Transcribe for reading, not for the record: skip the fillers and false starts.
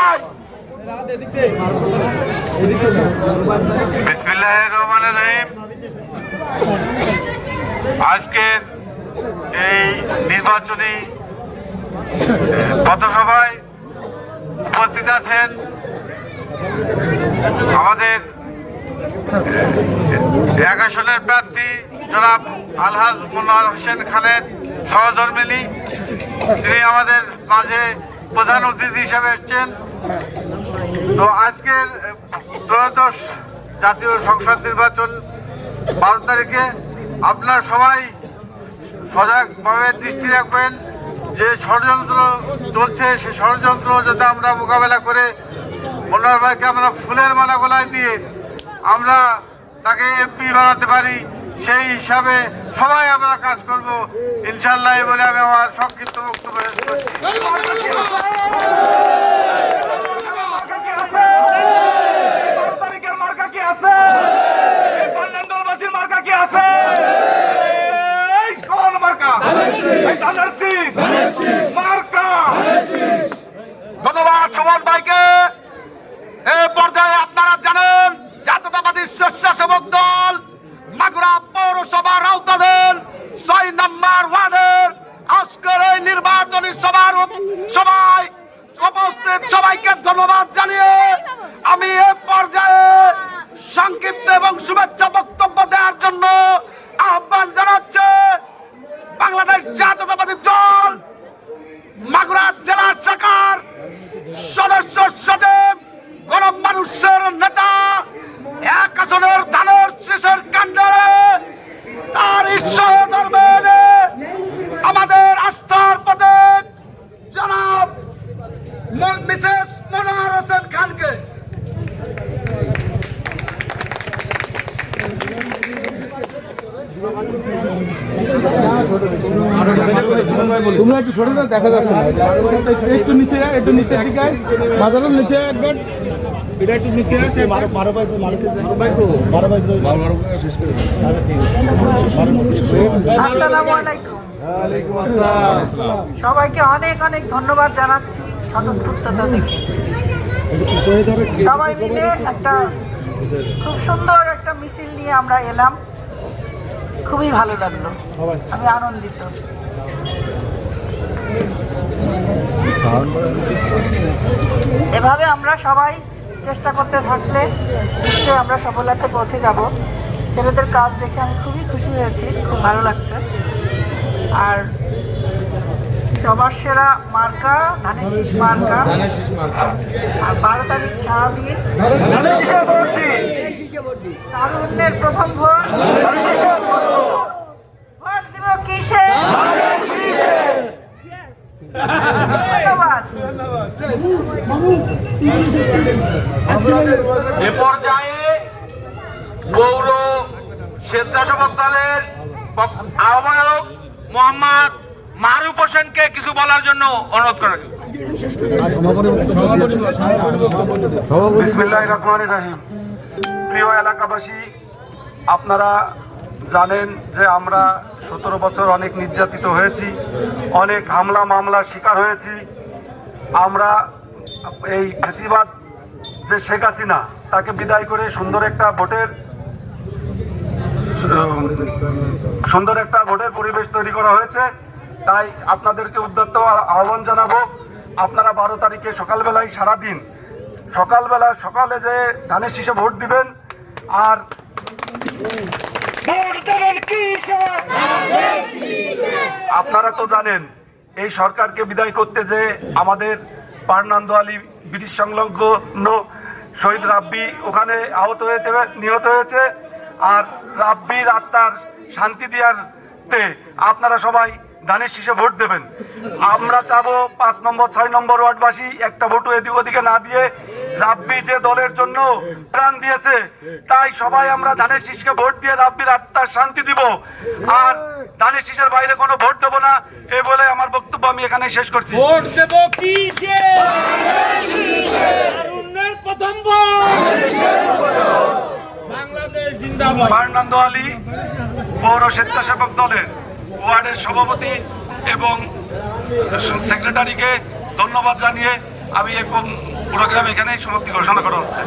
চাই। বিসমিল্লাহির রহমানির রহিম। আজকের এই নির্বাচনী পথসভায় উপস্থিত আছেন আমাদের ১ আসনের প্রার্থী জনাব আলহাজ মনোয়ার হোসেন খালেদ সহধর্মিনী। তিনি আমাদের মাঝে প্রধান অতিথি হিসেবে এসছেন। তো আজকের ত্রয়োদশ জাতীয় সংসদ নির্বাচন 12 তারিখে আপনারা সবাই সজাগভাবে দৃষ্টি রাখবেন যে ষড়যন্ত্র চলছে, সেই ষড়যন্ত্র যাতে আমরা মোকাবেলা করে মনোয়ার ভাইকে আমরা ফুলের মালা গলায় দিয়ে আমরা তাকে এমপি বানাতে পারি, সেই হিসাবে সবাই আমরা কাজ করব ইনশাআল্লাহ বলে আমি আমার সংক্ষিপ্ত বক্তব্য শেষ করছি। ধন্যবাদ সুমন ভাইকে। এই পর্যায়ে আপনারা জানেন জাতীয়তাবাদী স্বেচ্ছাসেবক দল মাগুরা পৌরসভার আওতাধীন ৬ নম্বর ওয়ার্ডের আজকের এই নির্বাচনী সভায় উপস্থিত সবাইকে ধন্যবাদ জানিয়ে আমি এই পর্যায়ে সংক্ষিপ্ত এবং শুভেচ্ছা বক্তব্য দেওয়ার জন্য আহ্বান জানাচ্ছে বাংলাদেশ জাতীয়তাবাদী দল মাগুরা জেলা শাখার সদস্য সচিব গরম মানুষের নেতা ১ আসনের ধানের শীষের কাণ্ডারে তার সহধর্মিনী আমাদের আস্থার প্রতীক জনাব মিসেস মনোয়ার হোসেন খানকে তোমরা একটু সরে দাও, দেখা যাচ্ছে না। একটু নিচে দিকে সাধারণ নিচে একবার এটা একটু নিচে আসে সবাইকে অনেক অনেক ধন্যবাদ জানাচ্ছি স্বতঃস্ফূর্ততা থেকে। সবাই মিলে একটা খুব সুন্দর একটা মিছিল নিয়ে আমরা এলাম, খুবই ভালো লাগলো, আমি আনন্দিত। এভাবে আমরা সবাই চেষ্টা করতে থাকলে নিশ্চয়ই আমরা সফলতায় পৌঁছে যাব। ছেলেদের কাজ দেখে আমি খুবই খুশি হয়েছি, খুব ভালো লাগছে। আর সবার সেরা মার্কা ধানের শীষ মার্কা, আর 12 তারিখ ছাড়া দিয়ে তারুণ্যের প্রথম ভোট দিব কিসে। ধন্যবাদ। এ পর্যায়ে পৌর স্বেচ্ছাসেবক দলের আহ্বায়ক মোহাম্মদ মারুফ হোসেনকে কিছু বলার জন্য অনুরোধ করা হলো। বিসমিল্লাহির রহমানির রহিম। প্রিয় এলাকাবাসী, আপনারা জানেন যে আমরা 17 বছর অনেক নির্যাতিত হয়েছি, অনেক হামলা মামলার শিকার হয়েছি। আমরা এই ফ্যাসিবাদ যে শেখ হাসিনা, তাকে বিদায় করে সুন্দর একটা ভোটের পরিবেশ তৈরি করা হয়েছে। তাই আপনাদেরকে উদ্যত আহ্বান জানাবো, আপনারা 12 তারিখে সকালবেলায় সারাদিন সকালে যে ধানের শীষে ভোট দিবেন। আর আপনারা তো জানেন এই সরকারকে বিদায় করতে যে আমাদের পার্নান্দোয়ালি ব্রিটিশ সংলগ্ন শহীদ রাব্বি ওখানে নিহত হয়েছে। আর রাব্বির আত্মার শান্তি দেওয়ারতে আপনারা সবাই ধানের শীষে ভোট দেবেন। আমরা চাবো 5 নম্বর 6 নম্বর ওয়ার্ডবাসী একটা ভোটও এদিক ওদিকে না দিয়ে রাব্বি যে দলের জন্য প্রাণ দিয়েছে, তাই সবাই আমরা ধানের শীষকে ভোট দিয়ে রাব্বির আত্মার শান্তি দিব। আর ধানের শীষের বাইরে কোনো ভোট দেবো না, এ বলে আমার বক্তব্য আমি এখানে শেষ করছি। ভোট দেব কিসে? তারুণ্যের প্রথম ভোট। বাংলাদেশ জিন্দাবাদ। পার্নান্দোয়ালি পৌর স্বেচ্ছাসেবক দলের ওয়ার্ডের সভাপতি এবং সেক্রেটারিকে ধন্যবাদ জানিয়ে আমি প্রোগ্রাম এখানে সমাপ্তি ঘোষণা করা হচ্ছে।